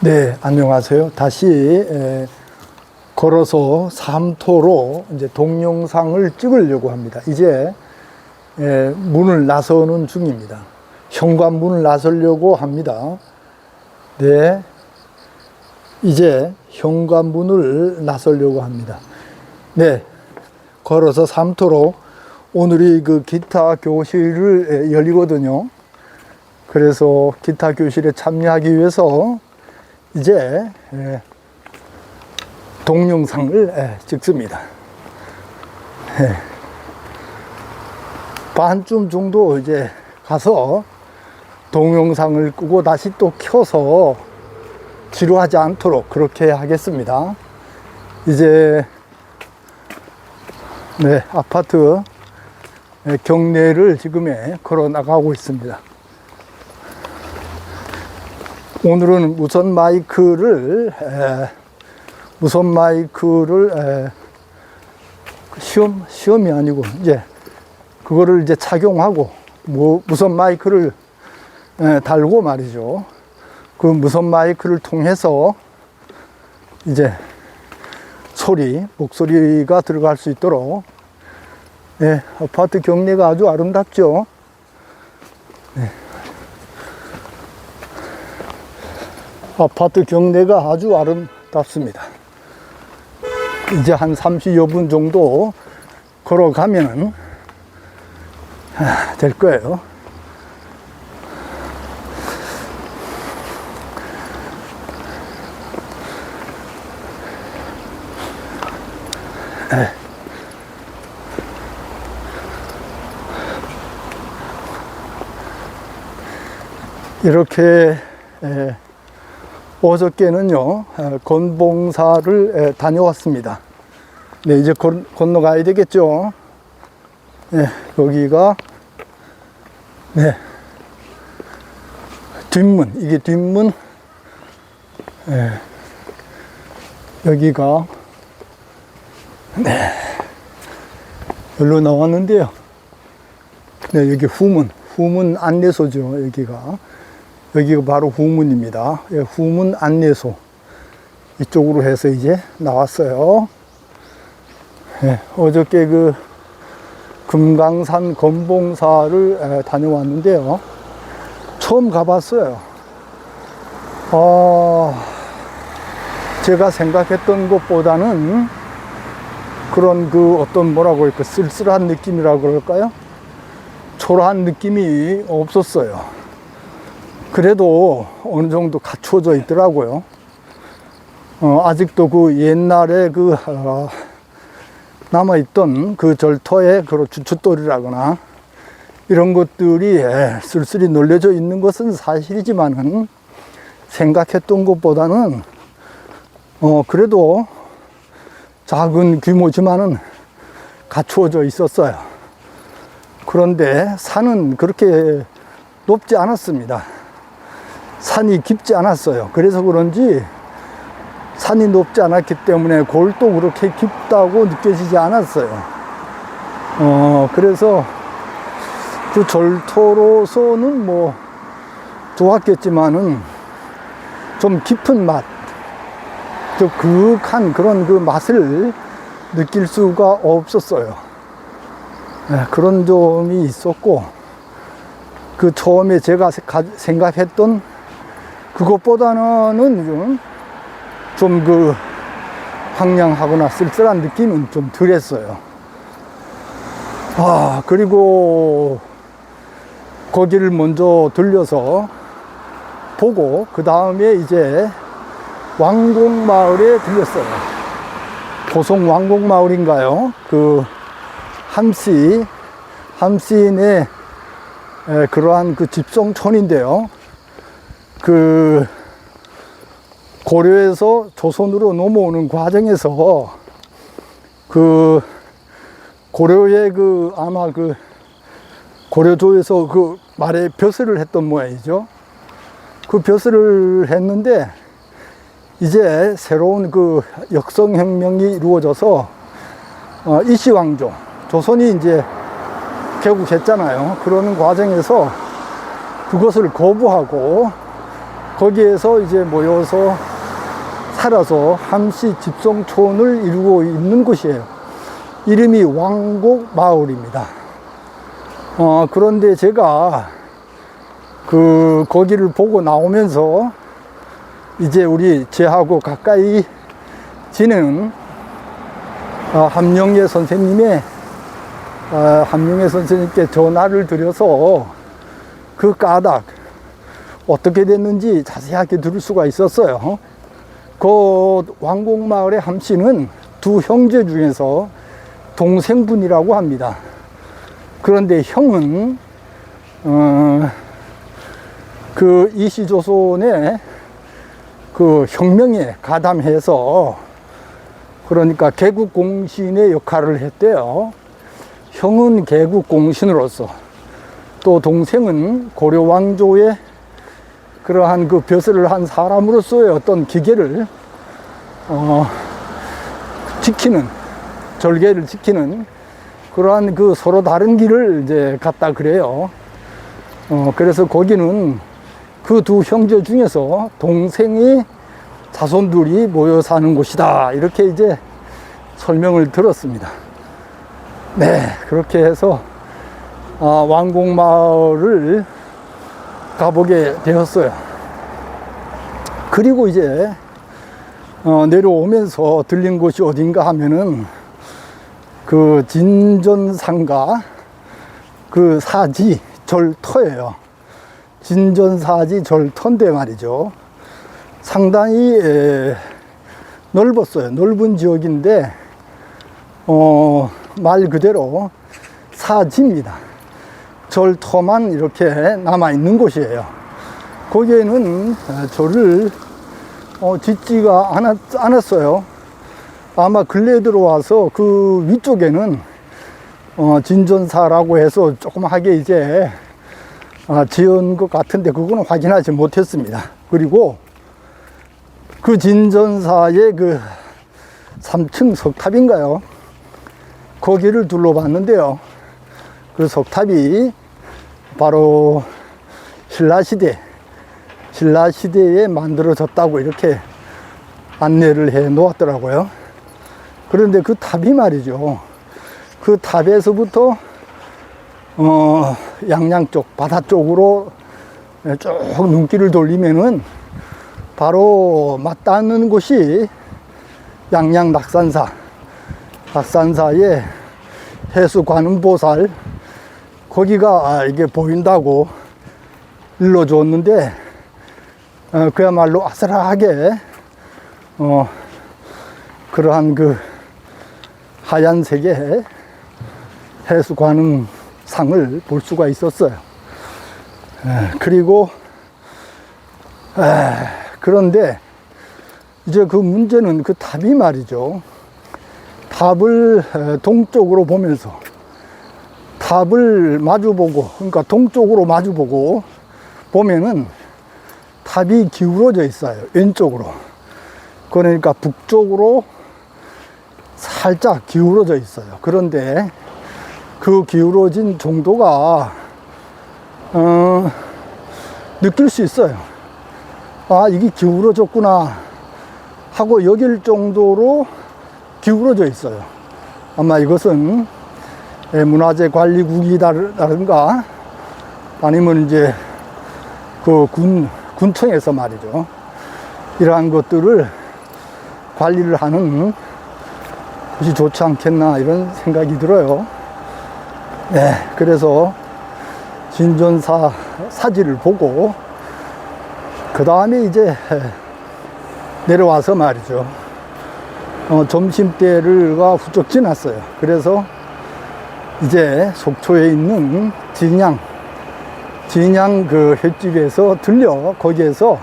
네, 안녕하세요. 다시 걸어서 삼토로 이제 동영상을 찍으려고 합니다. 이제 문을 나서는 중입니다. 현관문을 나서려고 합니다. 네, 이제 현관문을 나서려고 합니다. 네, 걸어서 삼토로 오늘이 그 기타 교실을 열리거든요. 그래서 기타 교실에 참여하기 위해서 이제 동영상을 찍습니다. 반쯤 정도 이제 가서 동영상을 끄고 다시 또 켜서 지루하지 않도록 그렇게 하겠습니다. 이제 아파트 경내를 지금 걸어 나가고 있습니다. 오늘은 무선 마이크를 시험이 아니고 이제 그거를 이제 착용하고 무선 마이크를 달고 말이죠. 그 무선 마이크를 통해서 이제 목소리가 들어갈 수 있도록 아파트 경내가 아주 아름답죠. 아파트 경내가 아주 아름답습니다. 이제 한 30여 분 정도 걸어가면 될 거예요. 이렇게 어저께는요 건봉사를 다녀왔습니다. 네, 이제 건너가야 되겠죠. 여기가 뒷문, 이게 뒷문. 여기가 여기로 나왔는데요. 여기 후문 안내소죠. 여기가 바로 후문입니다. 후문 안내소. 이쪽으로 해서 이제 나왔어요. 어저께 그 금강산 건봉사를 다녀왔는데요. 처음 가봤어요. 제가 생각했던 것보다는 그런 어떤 뭐라고 할까, 쓸쓸한 느낌이라고 그럴까요? 초라한 느낌이 없었어요. 그래도 어느 정도 갖추어져 있더라고요. 아직도 그 옛날에 남아있던 그 절터의 주춧돌이라거나 이런 것들이 쓸쓸히 널려져 있는 것은 사실이지만은 생각했던 것보다는 그래도 작은 규모지만은 갖추어져 있었어요. 그런데 산은 그렇게 높지 않았습니다. 산이 깊지 않았어요. 그래서 그런지 산이 높지 않았기 때문에 골도 그렇게 깊다고 느껴지지 않았어요. 그래서 그 절토로서는 뭐 좋았겠지만은 좀 깊은 맛, 좀 그윽한 그런 그 맛을 느낄 수가 없었어요. 그런 점이 있었고, 그 처음에 제가 생각했던 그것보다는 좀 그 황량하거나 쓸쓸한 느낌은 좀 덜했어요. 그리고 거기를 먼저 들려서 보고 그 다음에 이제 왕곡마을에 들렸어요. 고성 왕곡마을인가요? 그 함시인의 그러한 그 집성촌인데요. 그 고려에서 조선으로 넘어오는 과정에서 그 고려의 아마 고려조에서 말에 벼슬을 했던 모양이죠. 그 벼슬을 했는데 이제 새로운 역성혁명이 이루어져서 이시왕조, 조선이 이제 개국했잖아요. 그러는 과정에서 그것을 거부하고 거기에서 이제 모여서 살아서 함시 집성촌을 이루고 있는 곳이에요. 이름이 왕곡마을입니다. 그런데 제가 거기를 보고 나오면서 이제 우리 제하고 가까이 지내는 함영애 선생님께 전화를 드려서 그 까닭 어떻게 됐는지 자세하게 들을 수가 있었어요. 그 왕곡마을의 함씨는 두 형제 중에서 동생분이라고 합니다. 그런데 형은 그 이시조선의 그 혁명에 가담해서 그러니까 개국공신의 역할을 했대요. 형은 개국공신으로서, 또 동생은 고려왕조의 그러한 그 벼슬을 한 사람으로서의 어떤 기계를 지키는, 절개를 지키는 그러한 그 서로 다른 길을 이제 갔다 그래요. 그래서 거기는 그 두 형제 중에서 동생의 자손들이 모여 사는 곳이다, 이렇게 이제 설명을 들었습니다. 네, 그렇게 해서 왕곡마을을 가보게 되었어요. 그리고 이제 내려오면서 들린 곳이 어딘가 하면은 그 진전상가 그 사지 절터예요. 진전사지 절터인데 말이죠. 상당히 넓었어요. 넓은 지역인데 말 그대로 사지입니다. 절터만 이렇게 남아 있는 곳이에요. 거기에는 절을 짓지가 않았어요. 아마 근래에 들어와서 그 위쪽에는 진전사라고 해서 조그맣게 이제 지은 것 같은데 그거는 확인하지 못했습니다. 그리고 그 진전사의 그 3층 석탑인가요? 거기를 둘러봤는데요. 그 석탑이 바로 신라시대에 만들어졌다고 이렇게 안내를 해 놓았더라고요. 그런데 그 탑이 말이죠. 그 탑에서부터 양양 쪽, 바다 쪽으로 쭉 눈길을 돌리면은 바로 맞닿는 곳이 양양 낙산사의 해수관음보살, 거기가 이게 보인다고 일러줬는데 그야말로 아슬하게 그러한 그 하얀색의 해수관음상을 볼 수가 있었어요. 그리고 그런데 이제 그 문제는 그 탑이 말이죠. 탑을 동쪽으로 보면서 탑을 마주보고, 그러니까 동쪽으로 마주보고 보면은 탑이 기울어져 있어요. 왼쪽으로. 그러니까 북쪽으로 살짝 기울어져 있어요. 그런데 그 기울어진 정도가 느낄 수 있어요. 아, 이게 기울어졌구나 하고 여길 정도로 기울어져 있어요. 아마 이것은 문화재 관리국이라든가 아니면 이제 그 군청에서 말이죠. 이러한 것들을 관리를 하는 것이 좋지 않겠나 이런 생각이 들어요. 네, 그래서 진전사 사지를 보고 그 다음에 이제 내려와서 말이죠. 점심때가 훌쩍 지났어요. 그래서 이제 속초에 있는 진양 그 횟집에서 들려 거기에서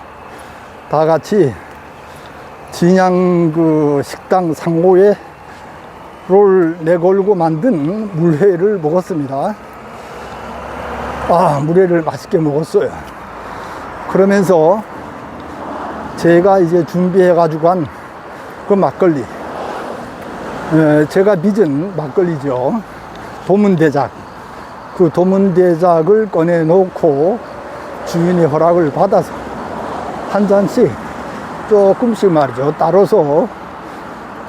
다 같이 진양 그 식당 상호에 를 내걸고 만든 물회를 먹었습니다. 물회를 맛있게 먹었어요. 그러면서 제가 이제 준비해 가지고 간 그 막걸리, 제가 빚은 막걸리죠. 도문대작. 그 도문대작을 꺼내 놓고 주인의 허락을 받아서 한 잔씩 조금씩 말이죠. 따로서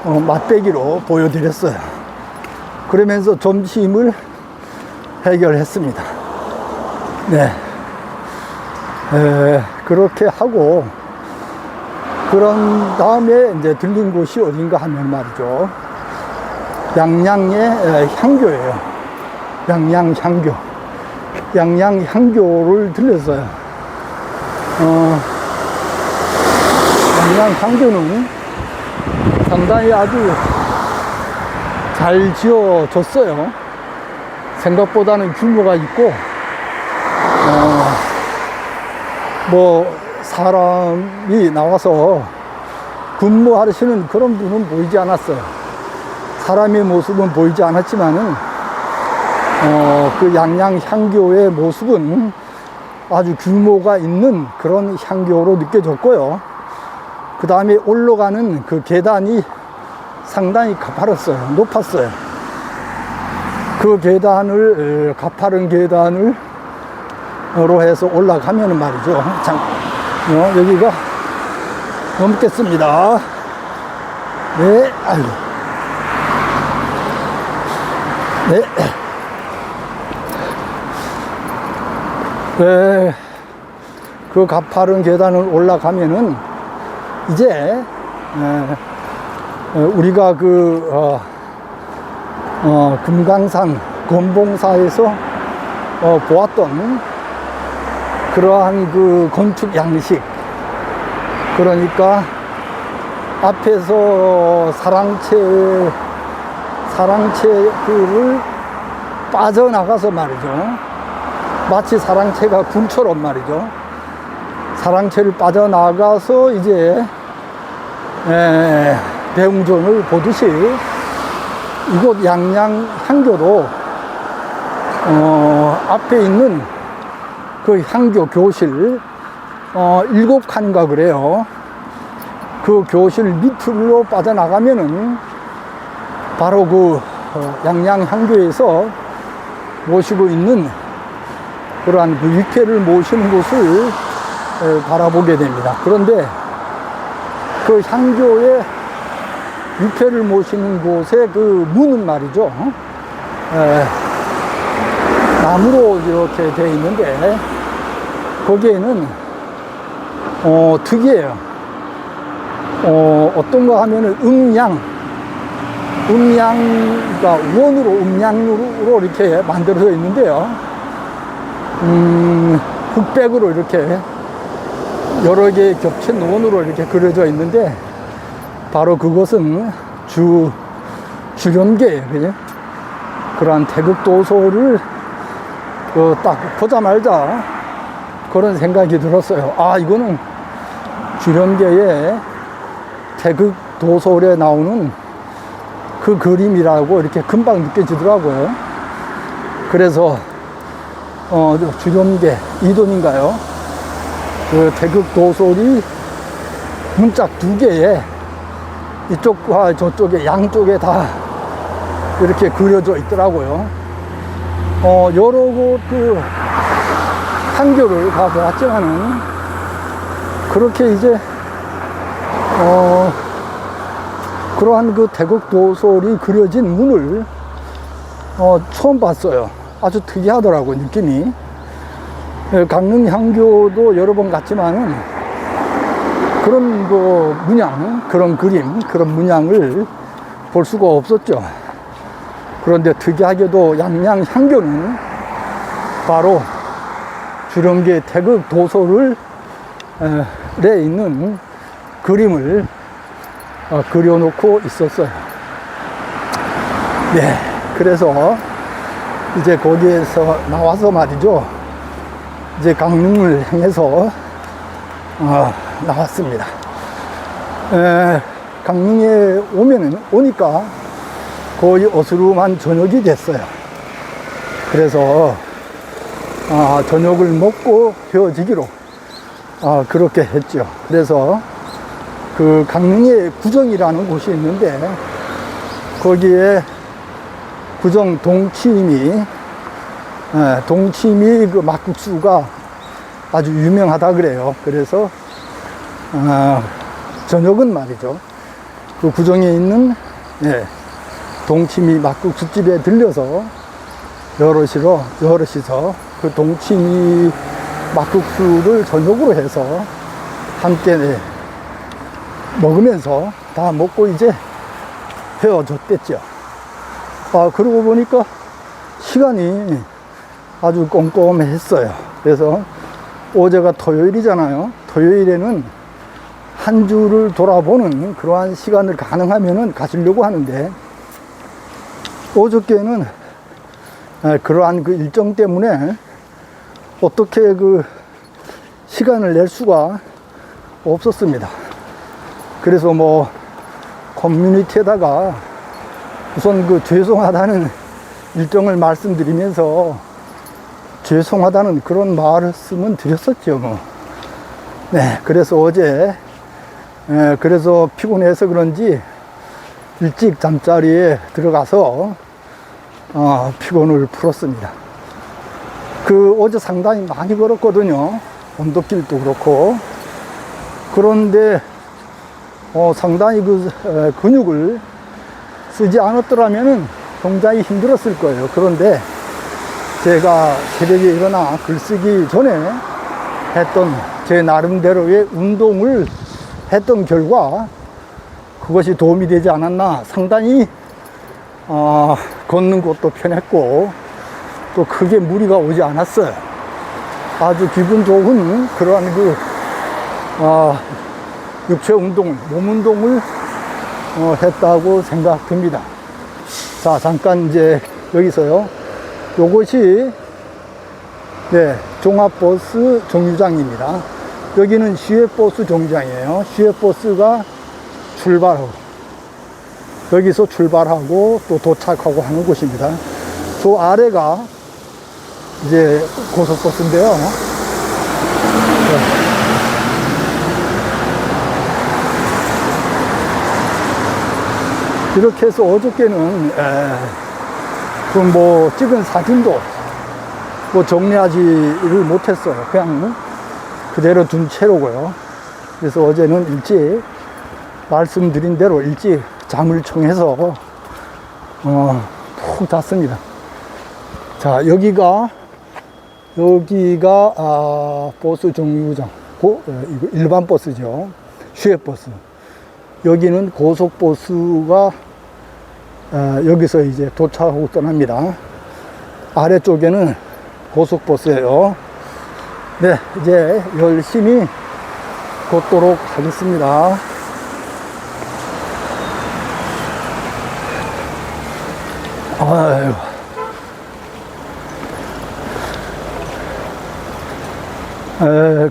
맛배기로 보여드렸어요. 그러면서 점심을 해결했습니다. 네. 그렇게 하고, 그런 다음에 이제 들린 곳이 어딘가 하면 말이죠. 양양의 향교예요. 양양향교. 양양향교를 들렸어요. 양양향교는 상당히 아주 잘 지어졌어요. 생각보다는 규모가 있고, 사람이 나와서 근무하시는 그런 분은 보이지 않았어요. 사람의 모습은 보이지 않았지만은, 그 양양향교의 모습은 아주 규모가 있는 그런 향교로 느껴졌고요. 그 다음에 올라가는 그 계단이 상당히 가파랐어요. 높았어요. 그 계단을, 가파른 계단을 로 해서 올라가면 말이죠. 여기가 넘겠습니다. 네, 아이고. 네. 네. 그 가파른 계단을 올라가면은 이제 우리가 금강산 건봉사에서 보았던 그러한 그 건축 양식, 그러니까 앞에서 사랑채를 빠져나가서 말이죠. 마치 사랑채가 군처럼 말이죠. 사랑채를 빠져나가서 이제 대웅전을 보듯이 이곳 양양향교도 앞에 있는 그 향교 교실 7칸인가 그래요. 그 교실 밑으로 빠져나가면은 바로 그 양양향교에서 모시고 있는 그러한 그 위패를 모시는 곳을 바라보게 됩니다. 그런데 그 향교의 위패를 모시는 곳의 그 문은 말이죠, 나무로 이렇게 되어 있는데 거기에는 특이해요. 어떤가 하면은 음양가 원으로 음양으로 이렇게 만들어져 있는데요. 흑백으로 이렇게 여러 개 겹친 원으로 이렇게 그려져 있는데 바로 그것은 주련계예요. 그죠? 그러한 태극도소를 딱 보자마자 그런 생각이 들었어요. 아, 이거는 주련계의 태극도소에 나오는 그 그림이라고 이렇게 금방 느껴지더라고요. 그래서 주련계 이돈인가요? 그 태극도솔이 문짝 2개에 이쪽과 저쪽에 양쪽에 다 이렇게 그려져 있더라고요. 여러 곳 그 향교를 가보았지만은 그렇게 이제 그러한 그 태극도솔이 그려진 문을 처음 봤어요. 아주 특이하더라고요, 느낌이. 강릉향교도 여러 번 갔지만은 그런 그 문양, 그런 그림, 그런 문양을 볼 수가 없었죠. 그런데 특이하게도 양양향교는 바로 주련계 태극도솔을 에 있는 그림을 그려놓고 있었어요. 네, 그래서 이제 거기에서 나와서 말이죠, 이제 강릉을 향해서 나왔습니다. 강릉에 오니까 거의 어스름한 저녁이 됐어요. 그래서 저녁을 먹고 헤어지기로 그렇게 했죠. 그래서 그 강릉에 구정이라는 곳이 있는데 거기에 구정 동치미 그 막국수가 아주 유명하다 그래요. 그래서 저녁은 말이죠. 그 구정에 있는, 예, 동치미 막국수집에 들려서 여럿이서 그 동치미 막국수를 저녁으로 해서 함께, 네, 먹으면서 다 먹고 이제 헤어졌댔죠. 그러고 보니까 시간이 아주 꼼꼼했어요. 그래서 어제가 토요일이잖아요. 토요일에는 한 주를 돌아보는 그러한 시간을 가능하면은 가지려고 하는데, 어저께는 그러한 그 일정 때문에 어떻게 그 시간을 낼 수가 없었습니다. 그래서 뭐 커뮤니티에다가 우선 그 죄송하다는 일정을 말씀드리면서 죄송하다는 그런 말씀은 드렸었죠, 뭐. 네, 그래서 어제, 그래서 피곤해서 그런지 일찍 잠자리에 들어가서 피곤을 풀었습니다. 어제 상당히 많이 걸었거든요. 언덕길도 그렇고. 그런데 상당히 근육을 쓰지 않았더라면 굉장히 힘들었을 거예요. 그런데 제가 새벽에 일어나 글쓰기 전에 했던 제 나름대로의 운동을 했던 결과 그것이 도움이 되지 않았나. 상당히 걷는 것도 편했고 또 크게 무리가 오지 않았어요. 아주 기분 좋은 그러한 육체 운동을, 몸 운동을 했다고 생각됩니다. 자, 잠깐 이제 여기서요. 요것이, 네, 종합버스 정류장입니다. 여기는 시외버스 정류장이에요. 시외버스가 출발하고, 여기서 출발하고 또 도착하고 하는 곳입니다. 저 아래가 이제 고속버스인데요. 네. 이렇게 해서 어저께는 뭐 찍은 사진도 뭐 정리하지를 못했어요. 그냥 그대로 둔 채로고요. 그래서 어제는 일찍 말씀드린 대로 일찍 잠을 청해서 푹 잤습니다. 자, 여기가 버스 정류장, 이거 일반 버스죠. 시외버스. 여기는 고속버스가 여기서 이제 도착하고 떠납니다. 아래쪽에는 고속버스예요. 네, 이제 열심히 걷도록 하겠습니다. 아유.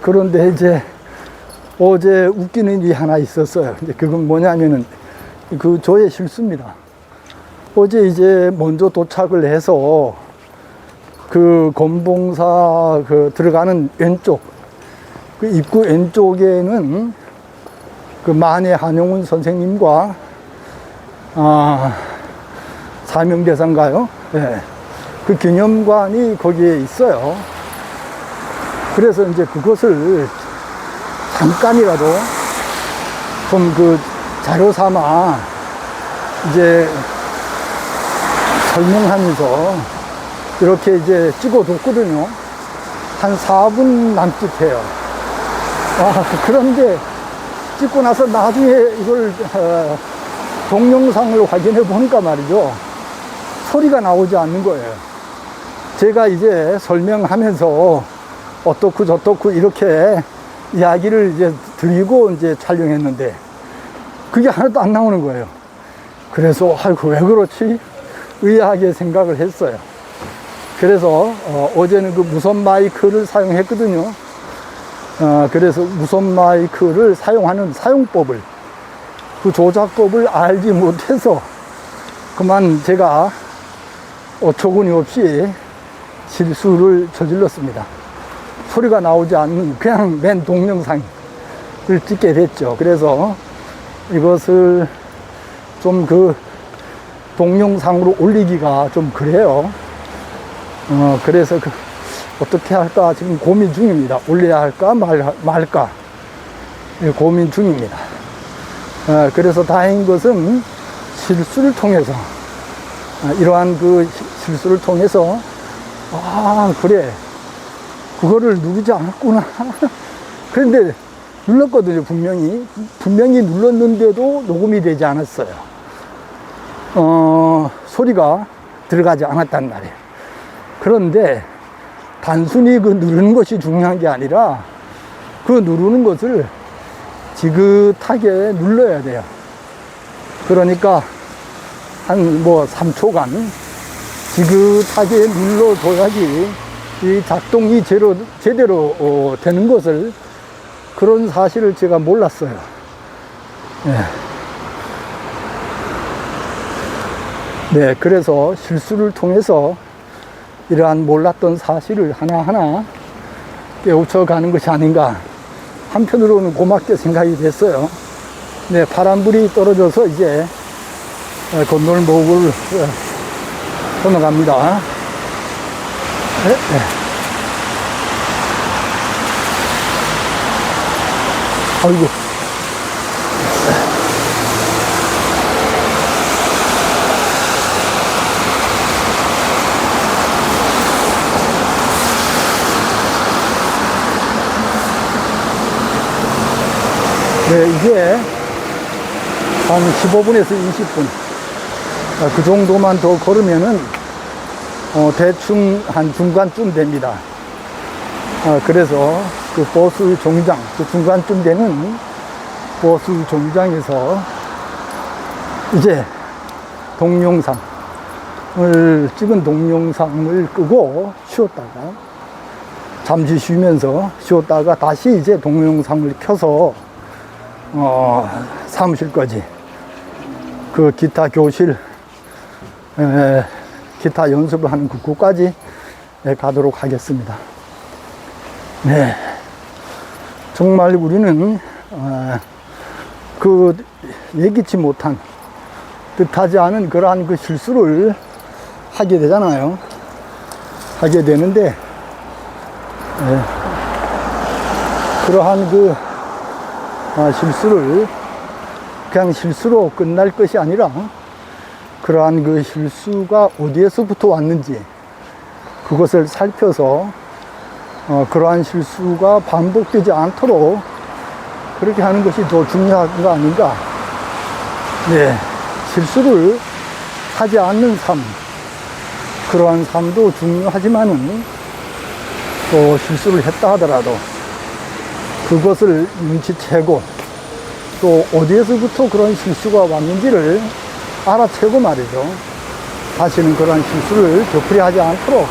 그런데 이제 어제 웃기는 일이 하나 있었어요. 근데 그건 뭐냐면은 저의 실수입니다. 어제 이제 먼저 도착을 해서 건봉사 들어가는 왼쪽, 입구 왼쪽에는 만해 한용운 선생님과 사명대사인가요? 네. 기념관이 거기에 있어요. 그래서 이제 그것을 잠깐이라도 좀 자료 삼아 이제 설명하면서 이렇게 이제 찍어뒀거든요. 한 4분 남짓해요. 그런데 찍고 나서 나중에 이걸 동영상을 확인해 보니까 말이죠. 소리가 나오지 않는 거예요. 제가 이제 설명하면서 어떻고 저떻고 이렇게 이야기를 이제 드리고 이제 촬영했는데 그게 하나도 안 나오는 거예요. 그래서 아이고 왜 그렇지? 의아하게 생각을 했어요. 그래서 어제는 무선 마이크를 사용했거든요. 그래서 무선 마이크를 사용하는 사용법을, 조작법을 알지 못해서 그만 제가 어처구니 없이 실수를 저질렀습니다. 소리가 나오지 않는 그냥 맨 동영상을 찍게 됐죠. 그래서 이것을 좀 동영상으로 올리기가 좀 그래요. 그래서 어떻게 할까 지금 고민 중입니다. 올려야 할까 말까. 고민 중입니다. 그래서 다행인 것은 실수를 통해서, 이러한 그 실수를 통해서, 그래, 그거를 누르지 않았구나. 그런데 눌렀거든요, 분명히. 분명히 눌렀는데도 녹음이 되지 않았어요. 소리가 들어가지 않았단 말이에요. 그런데 단순히 그 누르는 것이 중요한 게 아니라 그 누르는 것을 지긋하게 눌러야 돼요. 그러니까 한 3초간 지긋하게 눌러줘야지 이 작동이 제대로 되는 것을, 그런 사실을 제가 몰랐어요. 네, 그래서 실수를 통해서 이러한 몰랐던 사실을 하나하나 깨우쳐가는 것이 아닌가, 한편으로는 고맙게 생각이 됐어요. 네, 파란불이 떨어져서 이제 건널목을 건너갑니다. 네. 아이고. 네, 이제 한 15분에서 20분, 그 정도만 더 걸으면은 대충 한 중간쯤 됩니다. 그래서 그 버스 정장, 그 중간쯤 되는 버스 정장에서 이제 동영상을 찍은 동영상을 끄고 쉬었다가, 잠시 쉬었다가 다시 이제 동영상을 켜서 사무실까지, 그 기타 교실, 기타 연습을 하는 그곳까지 가도록 하겠습니다. 네. 정말 우리는, 그 예기치 못한, 뜻하지 않은 그러한 그 실수를 하게 되잖아요. 하게 되는데, 그러한 그 실수를 그냥 실수로 끝날 것이 아니라, 그러한 그 실수가 어디에서부터 왔는지 그것을 살펴서 그러한 실수가 반복되지 않도록 그렇게 하는 것이 더 중요한 거 아닌가. 네, 실수를 하지 않는 삶, 그러한 삶도 중요하지만은 또 실수를 했다 하더라도 그것을 눈치채고 또 어디에서부터 그런 실수가 왔는지를 알아채고 말이죠. 다시는 그런 실수를 되풀이 하지 않도록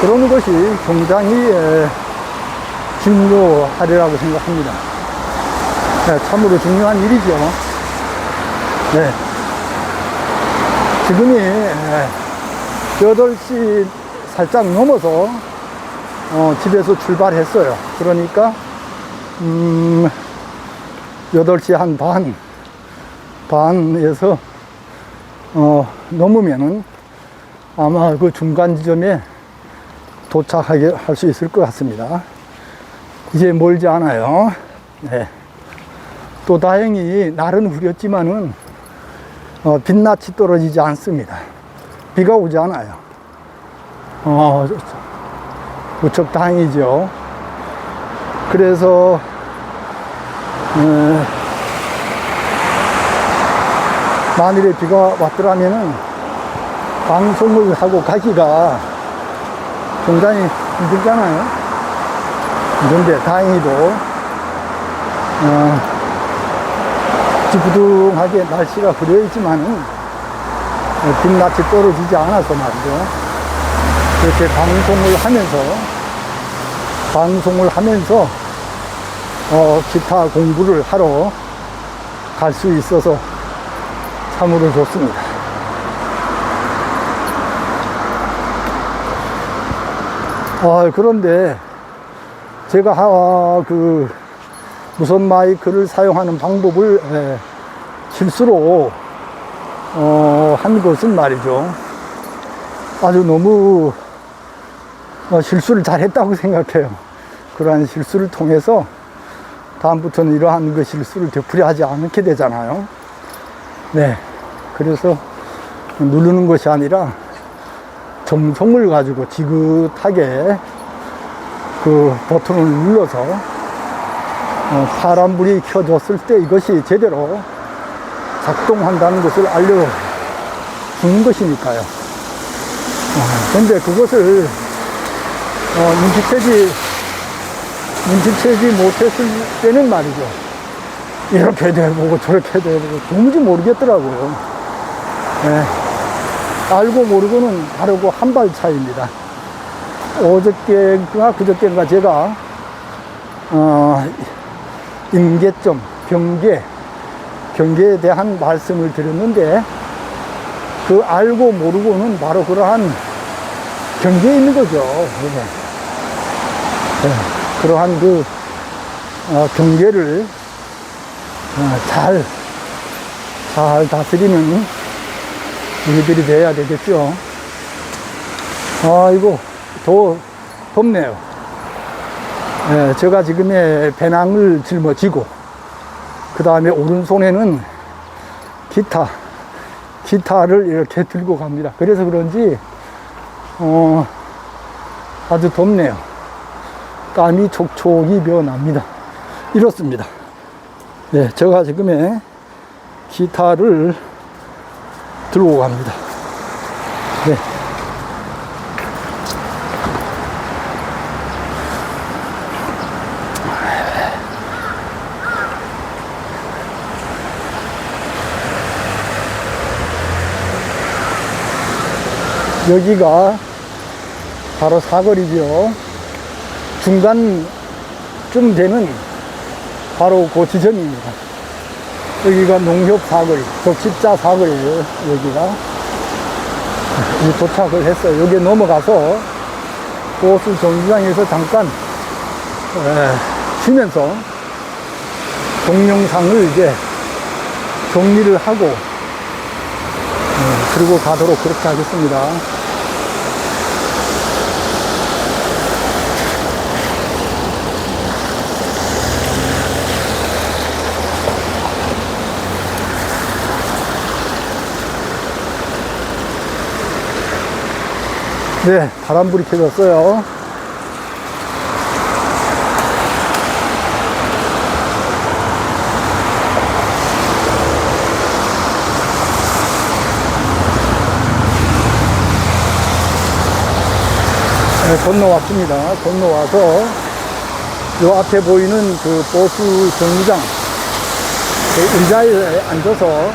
그러는 것이 굉장히 중요하리라고 생각합니다. 네, 참으로 중요한 일이죠. 네. 지금이 8시 살짝 넘어서 집에서 출발했어요. 그러니까 8시 한 반에서 넘으면은 아마 그 중간 지점에 도착하게 할 수 있을 것 같습니다. 이제 멀지 않아요. 네. 또 다행히 날은 흐렸지만은 빛낯이 떨어지지 않습니다. 비가 오지 않아요. 무척 다행이죠. 그래서 만일에 비가 왔더라면은 방송을 하고 가기가 굉장히 힘들잖아요. 그런데 다행히도 지부둥하게 날씨가 흐려 있지만은 빛낯이 떨어지지 않아서 말이죠. 그렇게 방송을 하면서 기타 공부를 하러 갈 수 있어서 참으로 좋습니다. 그런데 제가 그 무선 마이크를 사용하는 방법을 실수로 한 것은 말이죠. 아주 너무 실수를 잘했다고 생각해요. 그러한 실수를 통해서 다음부터는 이러한 그 실수를 되풀이 하지 않게 되잖아요. 네. 그래서 누르는 것이 아니라 점성을 가지고 지긋하게 그 버튼을 눌러서 파란불이 켜졌을 때 이것이 제대로 작동한다는 것을 알려주는 것이니까요. 그런데 그것을 눈치채지 못했을 때는 말이죠. 이렇게도 해보고 저렇게도 해보고 도무지 모르겠더라고요. 네. 알고 모르고는 다르고 한 발 차이입니다. 어저께인가 그저께인가 제가 임계점, 경계에 대한 말씀을 드렸는데 그 알고 모르고는 바로 그러한 경계에 있는 거죠. 네. 그러한 그 경계를 잘 다스리는 우리들이 돼야 되겠죠. 아이고 덥네요. 네, 제가 지금의 배낭을 짊어지고 그 다음에 오른손에는 기타를 이렇게 들고 갑니다. 그래서 그런지 아주 덥네요. 땀이 촉촉이 배어납니다. 이렇습니다. 네, 제가 지금의 기타를 들고 갑니다. 네. 여기가 바로 사거리죠. 중간쯤 되는 바로 그 지점입니다. 여기가 농협 사거리, 적십자 사거리예요. 여기가 도착을 했어요. 여기 넘어가서 버스 정류장에서 잠깐 쉬면서 동영상을 이제 정리를 하고 그리고 가도록 그렇게 하겠습니다. 네, 바람불이 켜졌어요. 네, 건너왔습니다. 건너와서 요 앞에 보이는 그 버스 정류장 그 의자에 앉아서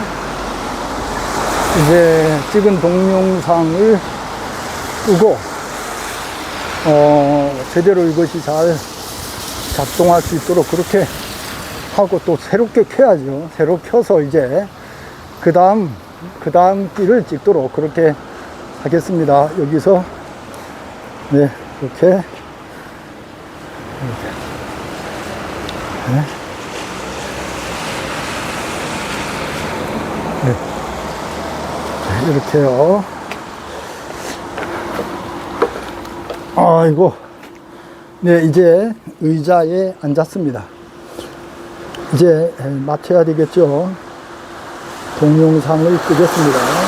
이제 찍은 동영상을 끄고 제대로 이것이 잘 작동할 수 있도록 그렇게 하고 또 새롭게 켜야죠. 새로 켜서 이제 그 다음 끼를 찍도록 그렇게 하겠습니다. 여기서 네, 이렇게 네. 네. 이렇게요. 아이고, 네, 이제 의자에 앉았습니다. 이제 맡아야 되겠죠. 동영상을 끄겠습니다.